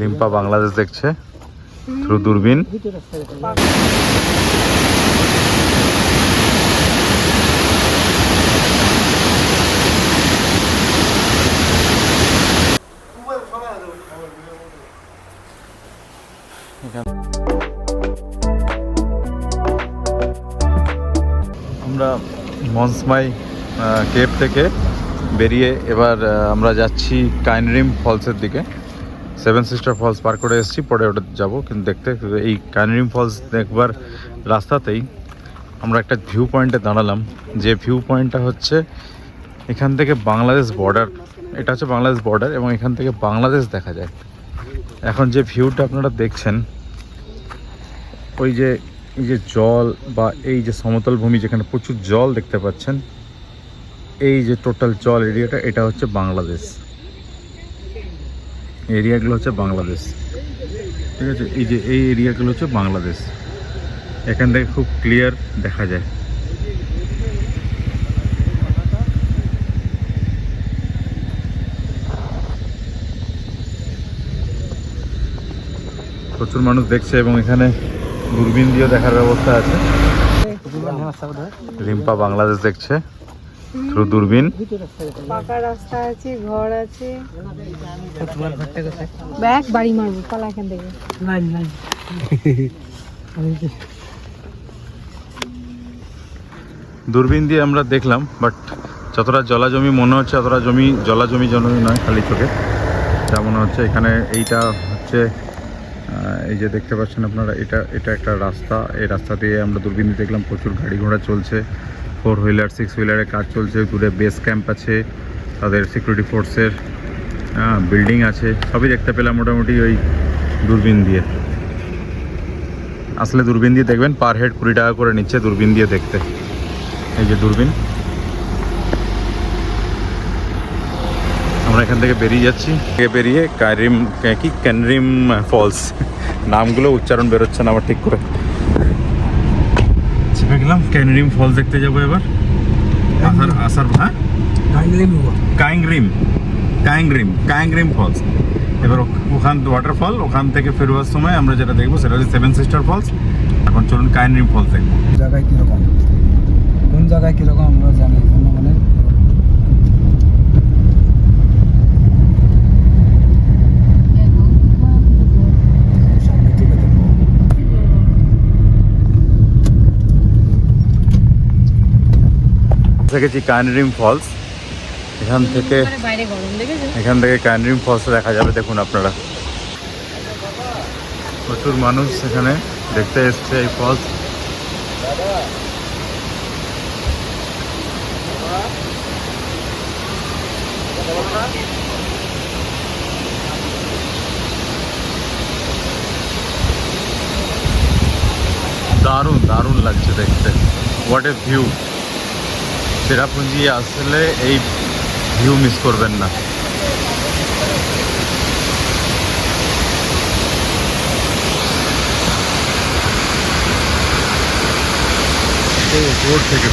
রিম্পা বাংলাদেশ দেখছে থ্রু দূরবীন। আমরা মনসমাই কেভ থেকে বেরিয়ে এবার আমরা যাচ্ছি কাইনরিম ফলসের দিকে। সেভেন সিস্টার ফলস পার করে এসেছি, পরে ওটা যাবো। কিন্তু দেখতে এই কাইনরিম ফলস দেখবার রাস্তাতেই আমরা একটা ভিউ পয়েন্টে দাঁড়ালাম, যে ভিউ পয়েন্টটা হচ্ছে এখান থেকে বাংলাদেশ বর্ডার। এটা হচ্ছে বাংলাদেশ বর্ডার এবং এখান থেকে বাংলাদেশ দেখা যায়। এখন যে ভিউটা আপনারা দেখছেন, ওই যে এই যে জল বা এই যে সমতল ভূমি যেখানে প্রচুর জল দেখতে পাচ্ছেন, এই যে টোটাল জল এরিয়াটা, এটা হচ্ছে বাংলাদেশ। এরিয়াগুলো হচ্ছে বাংলাদেশ, ঠিক আছে। এই যে এই এরিয়াগুলো হচ্ছে বাংলাদেশ, এখান থেকে খুব ক্লিয়ার দেখা যায়। প্রচুর মানুষ দেখছে এবং এখানে দূরবীন দিয়ে দেখার ব্যবস্থা আছে। রিম্পা বাংলাদেশ দেখছে থ্রু দূরবীন। পাকা রাস্তা আছে, ঘর আছে। ব্যাগ বাড়ি মারবো, পালা এখান থেকে। দূরবীন দিয়ে আমরা দেখলাম, বাট যতটা জলাজমি মনে হচ্ছে অতটা জলাজমি নয়, খালি চোখে যা মনে হচ্ছে। এখানে এইটা হচ্ছে এই যে দেখতে পাচ্ছেন আপনারা, এটা একটা রাস্তা। এই রাস্তা দিয়ে আমরা দূরবীন দিয়ে দেখলাম প্রচুর গাড়ি ঘোড়া চলছে, 4 হুইলার 6 হুইলারের কাজ চলছে। দূরে বেস ক্যাম্প আছে তাদের সিকিউরিটি ফোর্সের, বিল্ডিং আছে, সবই দেখতে পেলাম মোটামুটি ওই দূরবীন দিয়ে। আসলে দূরবীন দিয়ে দেখবেন পার হেড 20 টাকা করে নিচ্ছে দূরবীন দিয়ে দেখতে। এই যে দূরবীন, আমরা এখান থেকে বেরিয়ে যাচ্ছি। বেরিয়ে কাইনরিম ফলস, নামগুলো উচ্চারণ বেরোচ্ছে না আমার ঠিক করে। চেপে গেলাম, কাইনরিম ফলস দেখতে যাবো এবার। আসার হ্যাঁ, কাইংরিম ফলস। এবার ওখান ওয়াটারফল, ওখান থেকে ফেরোয়ার সময় আমরা যেটা দেখবো সেটা হচ্ছে সেভেন সিস্টার ফলস। এখন চলুন কাইনরিম ফলস দেখবো। জায়গায় কীরকম, কোন জায়গায় কীরকম আমরা জানি মানে। দেখেছি কাইনরিম ফলস, এখান থেকে কাইনরিম ফলস দেখা যাবে। দেখুন আপনারা, প্রচুর মানুষ এখানে দেখতে এসছে এই ফলস। দারুণ লাগছে দেখতে। What a view! চেরাপুঞ্জি আসলে এই ভিউ মিস করবেন না। উপর থেকে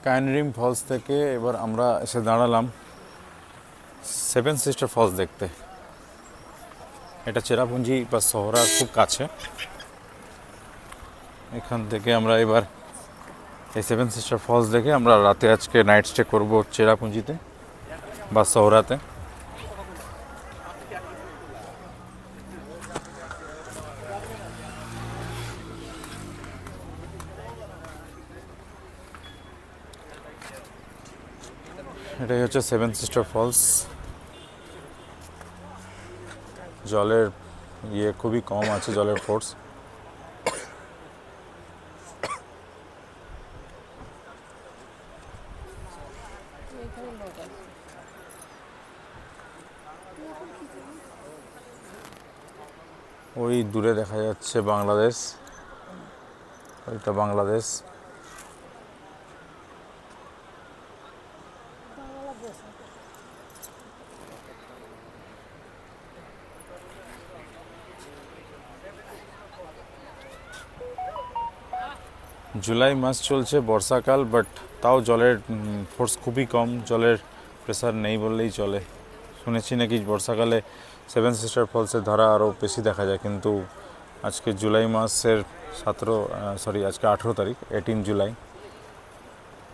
কাইনরিম ফলস থেকে এবার আমরা এসে দাঁড়ালাম সেভেন সিস্টার ফলস দেখতে। এটা চেরাপুঞ্জি বা শহরার খুব কাছে। এখান থেকে আমরা এবার এই সেভেন সিস্টার ফলস দেখে আমরা রাতে আজকে নাইট স্টে করবো চেরাপুঞ্জিতে বা শহরাতে। এটাই হচ্ছে সেভেন সিস্টার ফলস। জলের খুবই কম আছে, জলের ফোর্স। ওই দূরে দেখা যাচ্ছে বাংলাদেশ, ওইটা বাংলাদেশ। জুলাই মাস চলছে, বর্ষাকাল, বাট তাও জলের ফোর্স খুবই কম, জলের প্রেসার নেই বললেই চলে। শুনেছি নাকি বর্ষাকালে সেভেন সিস্টার ফলসের ধারা আরও বেশি দেখা যায়, কিন্তু আজকে জুলাই মাসের আজকে 18 তারিখ, 18 জুলাই,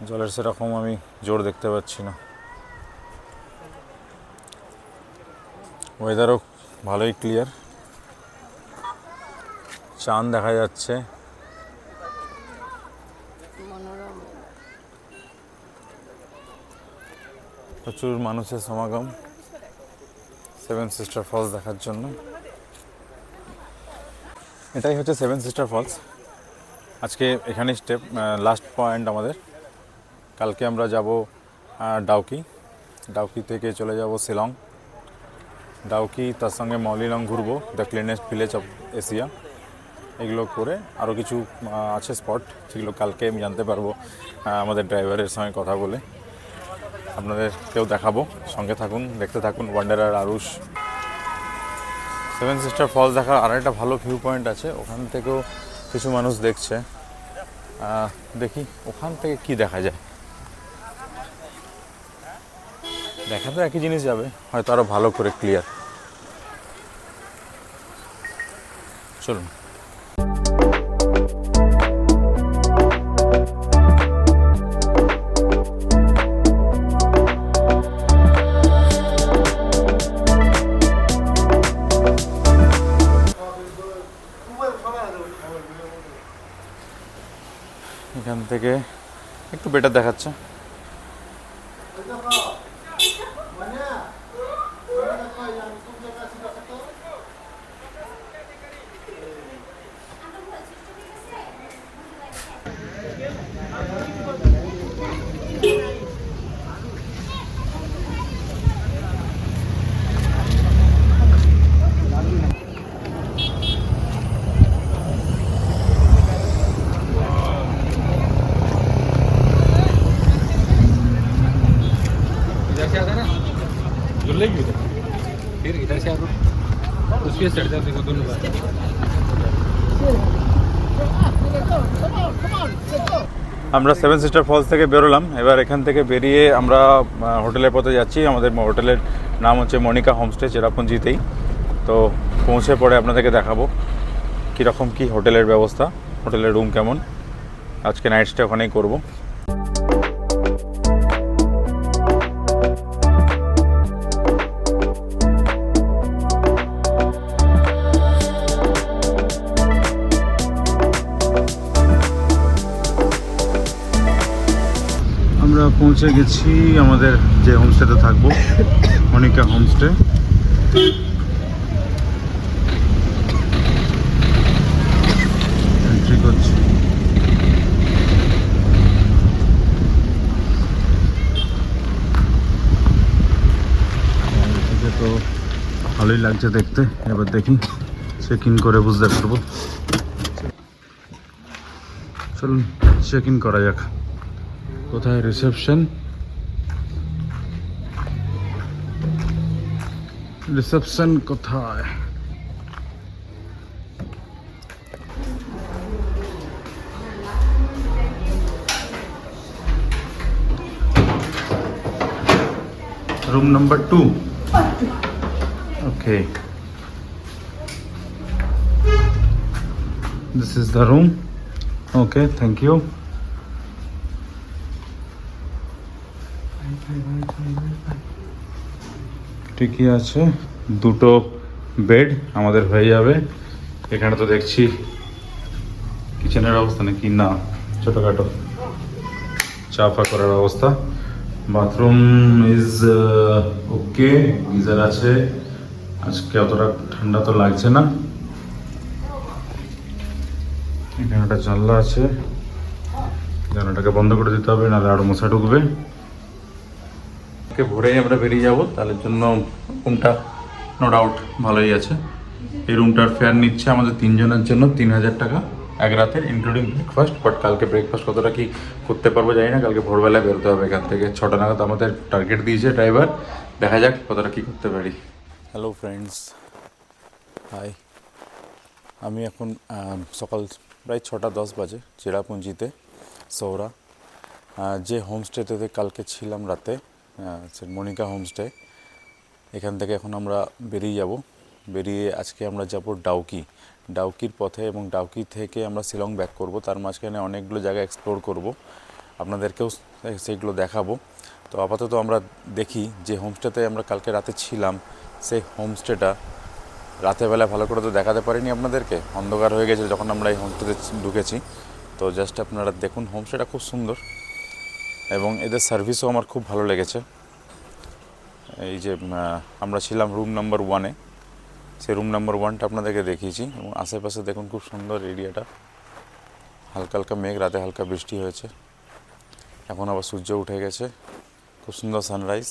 জলের সেরকম আমি জোর দেখতে পাচ্ছি না। ওয়েদারও ভালোই ক্লিয়ার, চাঁদ দেখা যাচ্ছে। প্রচুর মানুষের সমাগম সেভেন সিস্টার ফলস দেখার জন্য। এটাই হচ্ছে সেভেন সিস্টার ফলস। আজকে এখানেই লাস্ট পয়েন্ট আমাদের। কালকে আমরা যাব ডাউকি থেকে চলে যাব শিলং, ডাউকি, তার সঙ্গে মৌলিলং ঘুরবো, the cleanest village of Asia. এগুলো করে আরও কিছু আছে স্পট, সেগুলো কালকে আমি জানতে পারবো আমাদের ড্রাইভারের সঙ্গে কথা বলে। আপনাদেরকেও দেখাবো, সঙ্গে থাকুন, দেখতে থাকুন wanderer Arush. Seven sister falls দেখার আর একটা ভালো ভিউ পয়েন্ট আছে, ওখান থেকেও কিছু মানুষ দেখছে। দেখি ওখান থেকে কি দেখা যায়। দেখা তো একই জিনিস যাবে, হয়তো আরও ভালো করে ক্লিয়ার। চলুন। এখান থেকে একটু বেটার দেখাচ্ছে। फिर इधर से आप उसके चढ़ जाओ, देखो दोनों बार। আমরা সেভেন সিস্টার ফলস থেকে বেরোলাম। এবার এখান থেকে বেরিয়ে আমরা হোটেলের পথে যাচ্ছি। আমাদের হোটেলের নাম হচ্ছে মনিকা হোমস্টে, চেরাপুঞ্জিতেই। তো পৌঁছে পরে আপনাদেরকে দেখাবো কীরকম কী হোটেলের ব্যবস্থা, হোটেলের রুম কেমন। আজকে নাইট স্টে ওখানেই করবো। আমরা পৌঁছে গেছি আমাদের যে হোমস্টেতে থাকবো, মনিকা হোমস্টে। এন্ট্রি করছি। তো ভালোই লাগছে দেখতে। এবার দেখি চেক ইন করে বুঝতে পারবো। চলুন চেক ইন করা যাক। কোথায় রিসেপশন? রিসেপশন কোথায়? Room number 2। Okay, this is the room. Okay, thank you. ঠিকই আছে, দুটো বেড আমাদের হয়ে যাবে। এখানে তো দেখছি কিচেনের অবস্থা নাকি না, ছোটোখাটো চা ফা করার অবস্থা। বাথরুম ইজ ওকে, গিজার আছে। আজকে অতটা ঠান্ডা তো লাগছে না। এখানে একটা জানলা আছে, জানলাটাকে বন্ধ করে দিতে হবে, নাহলে আরো মশা ঢুকবে। ভোরেই আমরা বেরিয়ে যাব, তাহলে জন্য রুমটা নো ডাউট ভালোই আছে। এই রুমটার ফেয়ার নিচ্ছে আমাদের 3 জনের জন্য 3000 টাকা এক রাতের, ইনক্লুডিং ব্রেকফাস্ট। বাট কালকে ব্রেকফাস্ট কতটা কি করতে পারবো জানি না, কালকে ভোরবেলায় বেরোতে হবে এখান থেকে। 6টা নাগাদ আমাদের টার্গেট দিয়েছে ড্রাইভার, দেখা যাক কতটা কি করতে পারি। Hello friends, hi. আমি এখন সকাল প্রায় 6:10 বাজে, চেরাপুঞ্জিতে সৌরা, যে হোমস্টেতে কালকে ছিলাম রাতে, মনিকা হোমস্টে। এখান থেকে এখন আমরা বেরিয়ে যাব। বেরিয়ে আজকে আমরা যাব ডাউকি, ডাউকির পথে, এবং ডাউকি থেকে আমরা শিলং ব্যাক করব। তার মাঝখানে অনেকগুলো জায়গা এক্সপ্লোর করব, আপনাদেরকেও সেইগুলো দেখাবো। তো আপাতত আমরা দেখি যে হোমস্টেতে আমরা কালকে রাতে ছিলাম, সেই হোমস্টেটা রাতেরবেলা ভালো করে তো দেখাতে পারিনি আপনাদেরকে, অন্ধকার হয়ে গেছে যখন আমরা এই হোমস্টেতে ঢুকেছি। তো জাস্ট আপনারা দেখুন, হোমস্টেটা খুব সুন্দর এবং এদের সার্ভিসও আমার খুব ভালো লেগেছে। এই যে আমরা ছিলাম রুম নাম্বার 1-এ, সেই রুম নাম্বার 1টা আপনাদেরকে দেখিয়েছি। এবং আশেপাশে দেখুন খুব সুন্দর এরিয়াটা, হালকা হালকা মেঘ, রাতে হালকা বৃষ্টি হয়েছে, এখন আবার সূর্য উঠে গেছে, খুব সুন্দর সানরাইজ,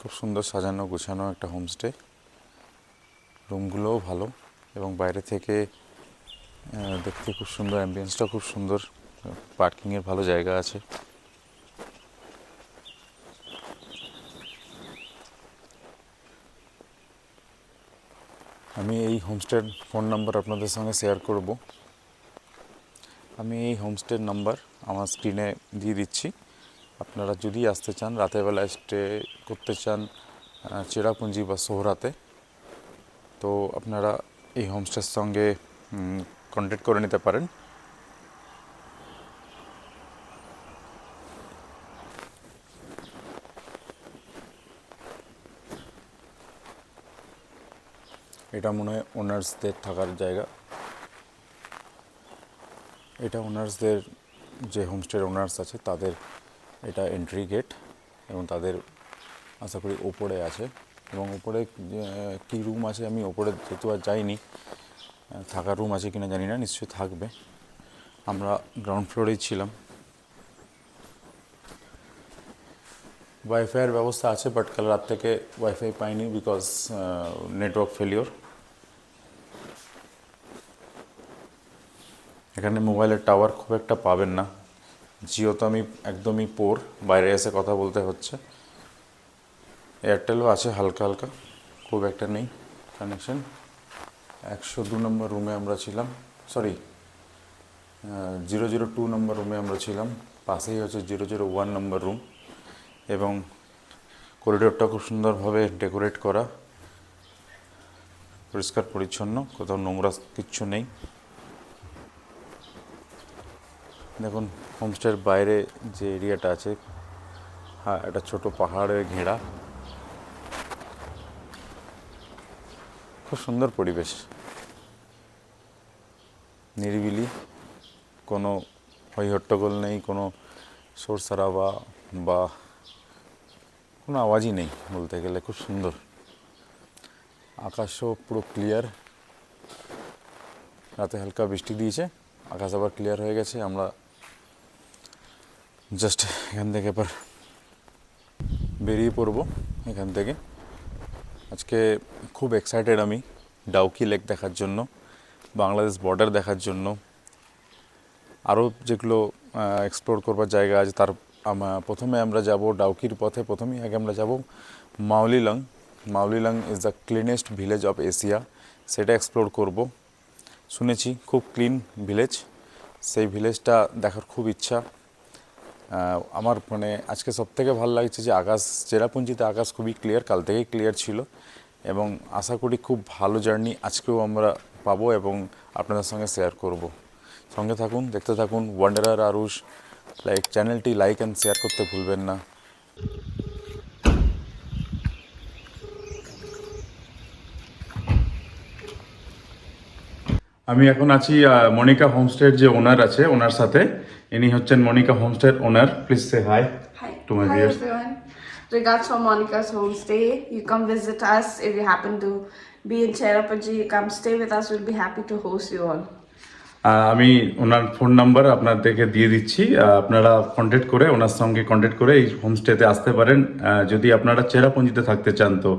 খুব সুন্দর সাজানো গুছানো একটা হোমস্টে। রুমগুলোও ভালো এবং বাইরে থেকে দেখতে খুব সুন্দর, অ্যাম্বিয়েন্সটা খুব সুন্দর, পার্কিংয়ের ভালো জায়গা আছে। আমি এই হোমস্টের ফোন নাম্বার আপনাদের সঙ্গে শেয়ার করব। আমি এই হোমস্টের নাম্বার আমার স্ক্রিনে দিয়ে দিচ্ছি। আপনারা যদি আসতে চান, রাতের বেলায় স্টে করতে চান চেরাপুঞ্জি বা সোহরাতে, তো আপনারা এই হোমস্টের সঙ্গে কন্ট্যাক্ট করে নিতে পারেন। এটা মনে হয় ওনার্সদের থাকার জায়গা। এটা ওনার্সদের, যে হোমস্টের ওনার্স আছে তাদের এটা এন্ট্রি গেট, এবং তাদের আশা করি ওপরে আছে। এবং ওপরে কী রুম আছে, আমি ওপরে যেহেতু আর যাইনি, থাকার রুম আছে কিনা জানি না, নিশ্চয়ই থাকবে। আমরা গ্রাউন্ড ফ্লোরেই ছিলাম। ওয়াইফাইয়ের ব্যবস্থা আছে, বাট কাল রাত থেকে ওয়াইফাই পাইনি, বিকজ নেটওয়ার্ক ফেলিওর। এখানে মোবাইলের টাওয়ার খুব একটা পাবেন না, জিও তো আমি একদমই পোর, বাইরে এসে কথা বলতে হচ্ছে। এয়ারটেলও আছে হালকা হালকা, খুব একটা নেই কানেকশন। 102 নম্বর রুমে আমরা ছিলাম, সরি 002 নম্বর রুমে আমরা ছিলাম। পাশেই হচ্ছে 001 নম্বর রুম, এবং করিডোরটা খুব সুন্দরভাবে ডেকোরেট করা, পরিষ্কার পরিচ্ছন্ন, কোথাও নোংরা কিচ্ছু নেই। দেখুন হোমস্টের বাইরে যে এরিয়াটা আছে, হ্যাঁ, একটা ছোট পাহাড়ের ঘেরা, খুব সুন্দর পরিবেশ, নিরিবিলি, কোনো হইহট্টগোল নেই, কোনো শোর সারাবা বা কোনো আওয়াজই নেই বলতে গেলে। খুব সুন্দর, আকাশও পুরো ক্লিয়ার, রাতে হালকা বৃষ্টি দিয়েছে, আকাশ আবার ক্লিয়ার হয়ে গেছে। আমরা জাস্ট এখান থেকে এবার বেরিয়ে পড়বো এখান থেকে। আজকে খুব এক্সাইটেড আমি ডাউকি লেক দেখার জন্য, বাংলাদেশ বর্ডার দেখার জন্য, আরও যেগুলো এক্সপ্লোর করবার জায়গা আছে। তার প্রথমে আমরা যাব ডাউকির পথে, প্রথমেই আগে আমরা যাব Mawlynnong. Mawlynnong is the cleanest village of Asia, সেটা এক্সপ্লোর করব। শুনেছি খুব ক্লিন ভিলেজ, সেই ভিলেজটা দেখার খুব ইচ্ছা আমার। মানে আজকে সবথেকে ভালো লাগছে যে আকাশ, চেরাপুঞ্জিতে আকাশ খুবই ক্লিয়ার, কাল থেকেই ক্লিয়ার ছিল, এবং আশা করি খুব ভালো জার্নি আজকেও আমরা পাবো এবং আপনাদের সঙ্গে শেয়ার করব। সঙ্গে থাকুন, দেখতে থাকুন ওয়ান্ডারার আরুষ। চ্যানেলটি লাইক অ্যান্ড শেয়ার করতে ভুলবেন না। আমি এখন আছি মনিকা হোমস্টের যে ওনার আছে ওনার সাথে। ইনি হচ্ছেন মনিকা হোমস্টের owner. Please say hi Hi. to my Hi viewers. everyone. Regards from Monica's homestay. You come visit us if you happen to be in Cherrapunji. Come stay with us. We'll be happy to host you all. আমি ওনার phone number আপনাদেরকে দিয়ে দিচ্ছি, আপনারা contact করে ওনার সঙ্গে contact করে এই হোমস্টেতে আসতে পারেন যদি আপনারা চেরাপুঞ্জিতে থাকতে চান। তো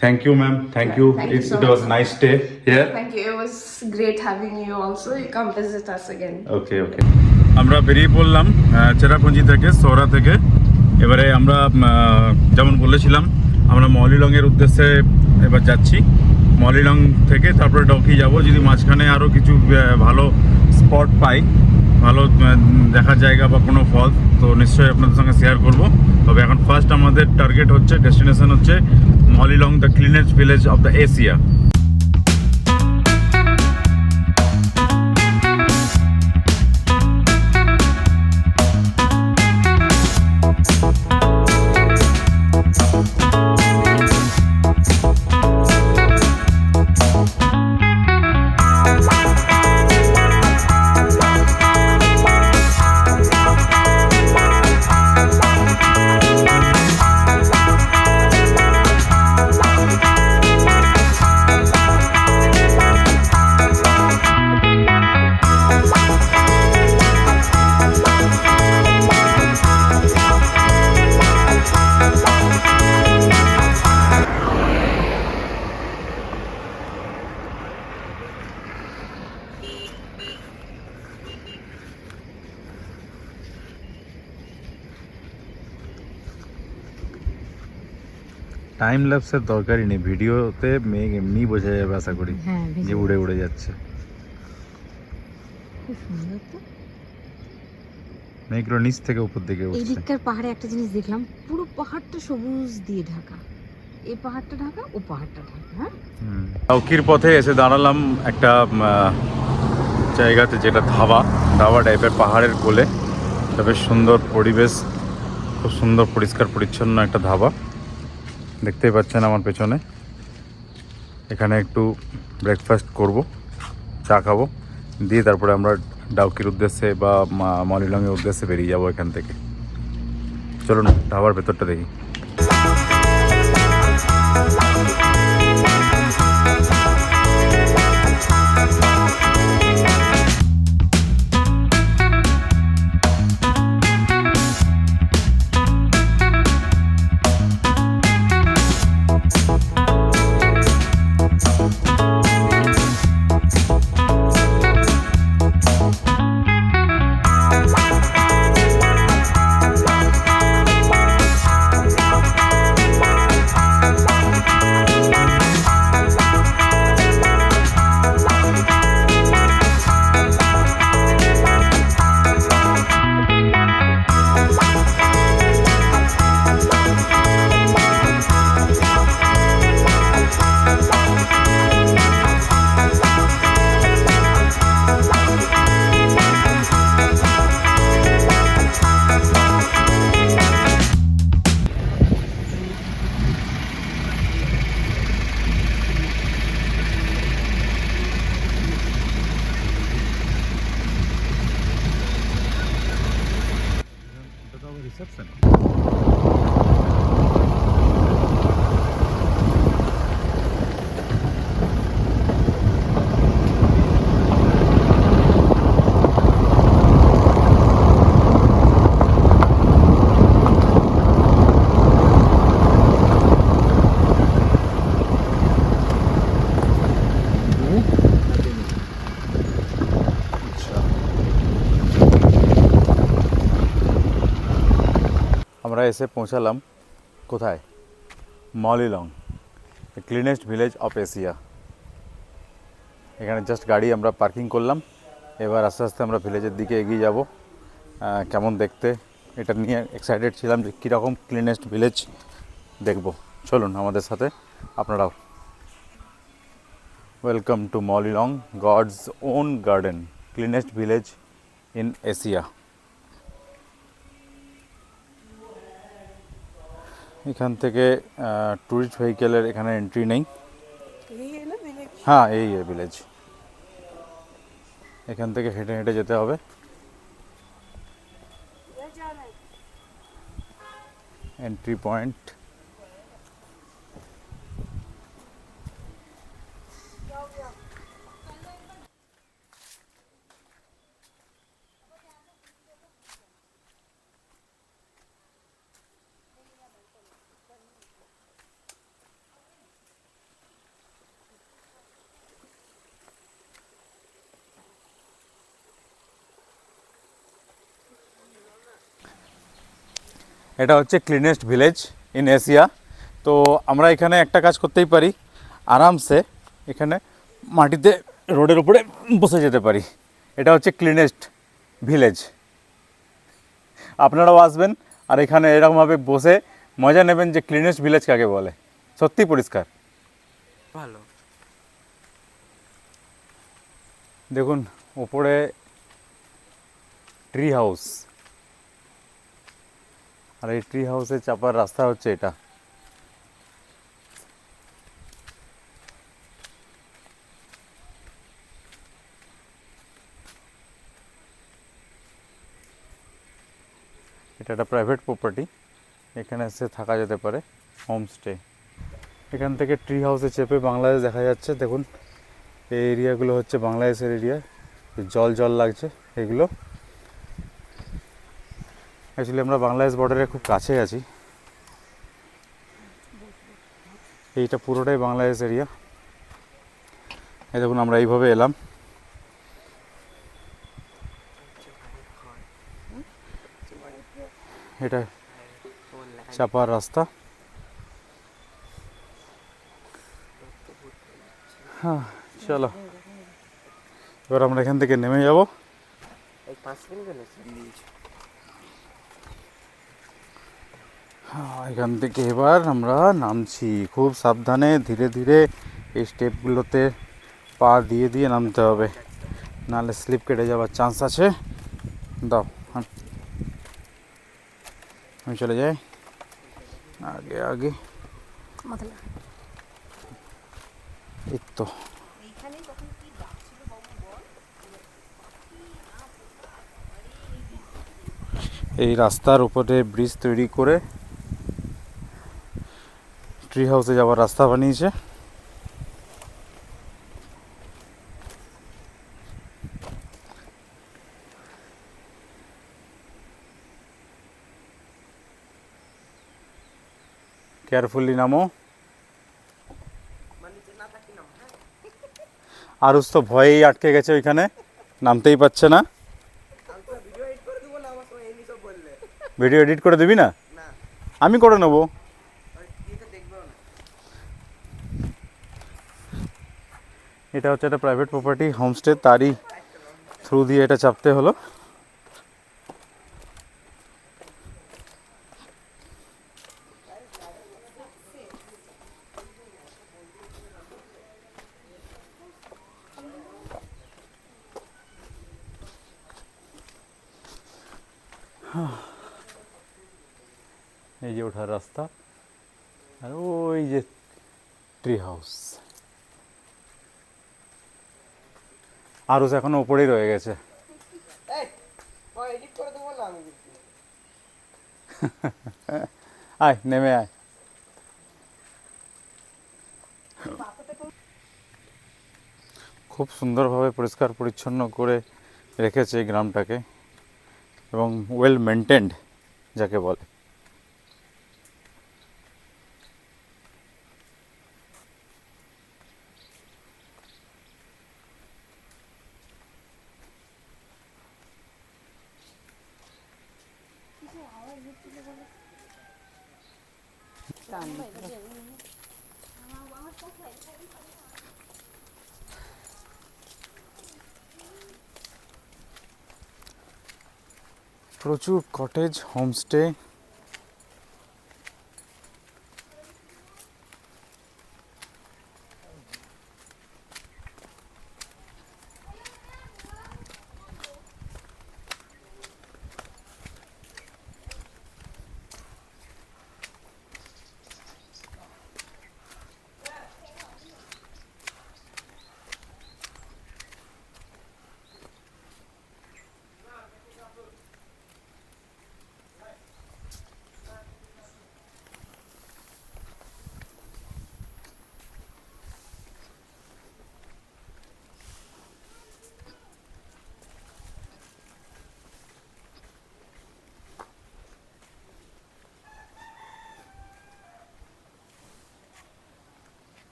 thank you ma'am, thank you, Thank you so it was much. Nice stay here. Thank you. It was great having you also. You come visit us again. ওকে ওকে, আমরা বেরিয়ে পড়লাম চেরাপুঞ্জি থেকে, সোহরা থেকে। এবারে আমরা যেমন বলেছিলাম আমরা মলিলংয়ের উদ্দেশ্যে এবার যাচ্ছি। মলিলং থেকে তারপরে ডকি যাব। যদি মাঝখানে আরও কিছু ভালো স্পট পাই, ভালো দেখার জায়গা বা কোনো ফল, তো নিশ্চয়ই আপনাদের সঙ্গে শেয়ার করব। তবে এখন ফার্স্ট আমাদের টার্গেট হচ্ছে, ডেস্টিনেশন হচ্ছে Mawlynnong, the cleanest village of the Asia. Time ল্যাপসের দরকারই নেই, ভিডিওতে মেঘ এমনি বোঝা যাবে আশা করি হ্যাঁ, যে উড়ে উড়ে যাচ্ছে। খুব সুন্দর তো। মেঘগুলো নিচ থেকে উপর দিকে এই উঠছে। দিককার পাহাড়ে একটা জিনিস দেখলাম, পুরো পাহাড়টা সবুজ দিয়ে ঢাকা। এই পাহাড়টা ঢাকা, ও পাহাড়টা ঢাকা। হ্যাঁ, ডাউকির পথে এসে দাঁড়ালাম একটা জায়গাতে, যেটা ধাবা টাইপের, পাহাড়ের কোলে। এটা বেশ সুন্দর পরিবেশ, খুব সুন্দর পরিষ্কার পরিচ্ছন্ন একটা ধাবা। দেখতেই পাচ্ছেন আমার পেছনে। এখানে একটু ব্রেকফাস্ট করব, চা খাবো, দিয়ে তারপরে আমরা ডাউকির উদ্দেশ্যে বা মলিলংয়ের উদ্দেশ্যে বেরিয়ে যাবো এখান থেকে। চলুন ধাবার ভেতরটা দেখি। রিসেপশন। আমরা এসে পৌঁছালাম কোথায়? Mawlynnong, the cleanest village of Asia. এখানে জাস্ট গাড়ি আমরা পার্কিং করলাম। এবার আস্তে আস্তে আমরা ভিলেজের দিকে এগিয়ে যাব। কেমন দেখতে, এটা নিয়ে এক্সাইটেড ছিলাম যে কীরকম ক্লিনেস্ট ভিলেজ দেখব। চলুন আমাদের সাথে আপনারাও। Welcome to Mawlynnong, God's own garden, cleanest village in Asia. এখান থেকে ট্যুরিস্ট ভেহিকেলের এখানে এন্ট্রি নেই। হ্যাঁ, এই ভিলেজ। এখান থেকে হেঁটে হেঁটে যেতে হবে। Entry point. এটা হচ্ছে ক্লিনেস্ট ভিলেজ ইন এশিয়া। তো আমরা এখানে একটা কাজ করতেই পারি, আরামসে এখানে মাটিতে রোডের উপরে বসে যেতে পারি। এটা হচ্ছে ক্লিনেস্ট ভিলেজ। আপনারাও আসবেন আর এখানে এরকমভাবে বসে মজা নেবেন যে ক্লিনেস্ট ভিলেজ কাকে বলে। সত্যি পরিষ্কার। ভালো। দেখুন ওপরে ট্রি হাউস, আর এই ট্রি হাউসে চাপার রাস্তা হচ্ছে এটা। এটা একটা প্রাইভেট প্রপার্টি, এখানে এসে থাকা যেতে পারে, হোমস্টে। এখান থেকে ট্রি হাউসে চেপে বাংলাদেশ দেখা যাচ্ছে। দেখুন এই এরিয়াগুলো হচ্ছে বাংলাদেশের এরিয়া, জল জল লাগছে এগুলো। অ্যাকচুয়ালি আমরা বাংলাদেশ বর্ডারের খুব কাছে আছি। এইটা পুরোটাই বাংলাদেশ এরিয়া। এই দেখুন আমরা এইভাবে এলাম। এটা চাপার রাস্তা। হ্যাঁ চলো এবার আমরা এখান থেকে নেমে যাব। এখান থেকে এবার আমরা নামছি। খুব সাবধানে ধীরে ধীরে এই স্টেপগুলোতে পা দিয়ে দিয়ে নামতে হবে, নাহলে স্লিপ কেটে যাওয়ার চান্স আছে। দাও আমি চলে যাই আগে আগে। এই তো এই রাস্তার উপরে ব্রিজ তৈরি করে ট্রি হাউসে যাওয়ার রাস্তা বানিয়েছে। কেয়ারফুলি নামো। আরুষ তো ভয়েই আটকে গেছে ওইখানে, নামতেই পারছে না। ভিডিও এডিট করে দিবি না? আমি করে নেবো। এটা হচ্ছে একটা প্রাইভেট প্রপার্টি হোমস্টে, তারই থ্রু দিয়ে এটা চাপতে হলো। এই যে ওঠার রাস্তা, আর ওই যে ট্রি হাউস। আরও এখনো ওপরেই রয়ে গেছে। আয় নেমে আয়। খুব সুন্দরভাবে পরিষ্কার পরিচ্ছন্ন করে রেখেছে এই গ্রামটাকে, এবং ওয়েল মেনটেন্ড যাকে বলে। প্রচুর কটেজ, হোমস্টে।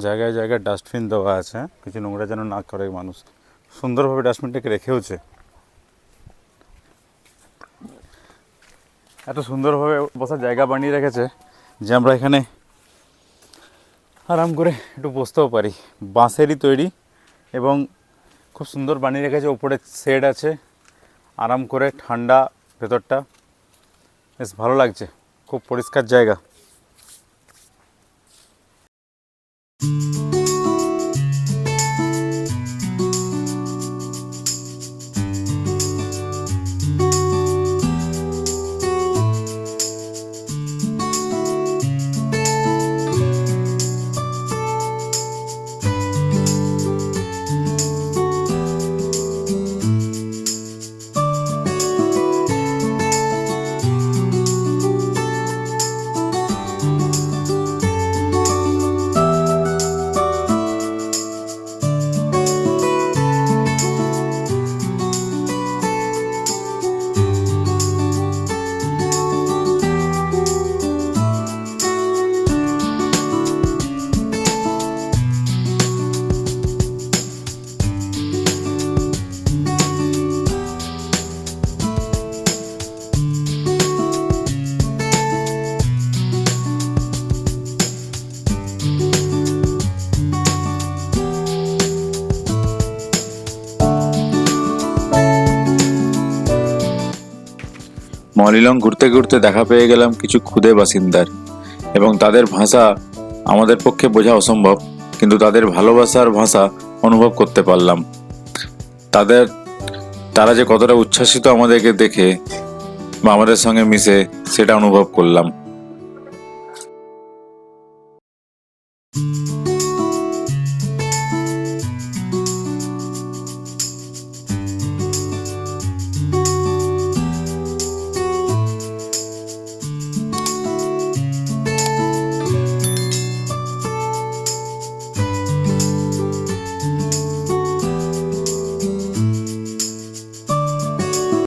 জায়গায় জায়গায় ডাস্টবিন দেওয়া আছে, কিছু নোংরা যেন না করে মানুষ। সুন্দরভাবে ডাস্টবিনটাকে রেখেওছে, এত সুন্দরভাবে বসার জায়গা বানিয়ে রেখেছে যে আমরা এখানে আরাম করে একটু বসতেও পারি। বাঁশেরই তৈরি এবং খুব সুন্দর বানিয়ে রেখেছে। ওপরে শেড আছে, আরাম করে ঠান্ডা ভেতরটা, বেশ ভালো লাগছে। খুব পরিষ্কার জায়গা। মলিলং ঘুরতে ঘুরতে দেখা পেয়ে গেলাম কিছু ক্ষুদে বাসিন্দার, এবং তাদের ভাষা আমাদের পক্ষে বোঝা অসম্ভব, কিন্তু তাদের ভালোবাসার ভাষা অনুভব করতে পারলাম। তারা যে কতটা উচ্ছ্বাসিত আমাদেরকে দেখে বা আমাদের সঙ্গে মিশে, সেটা অনুভব করলাম।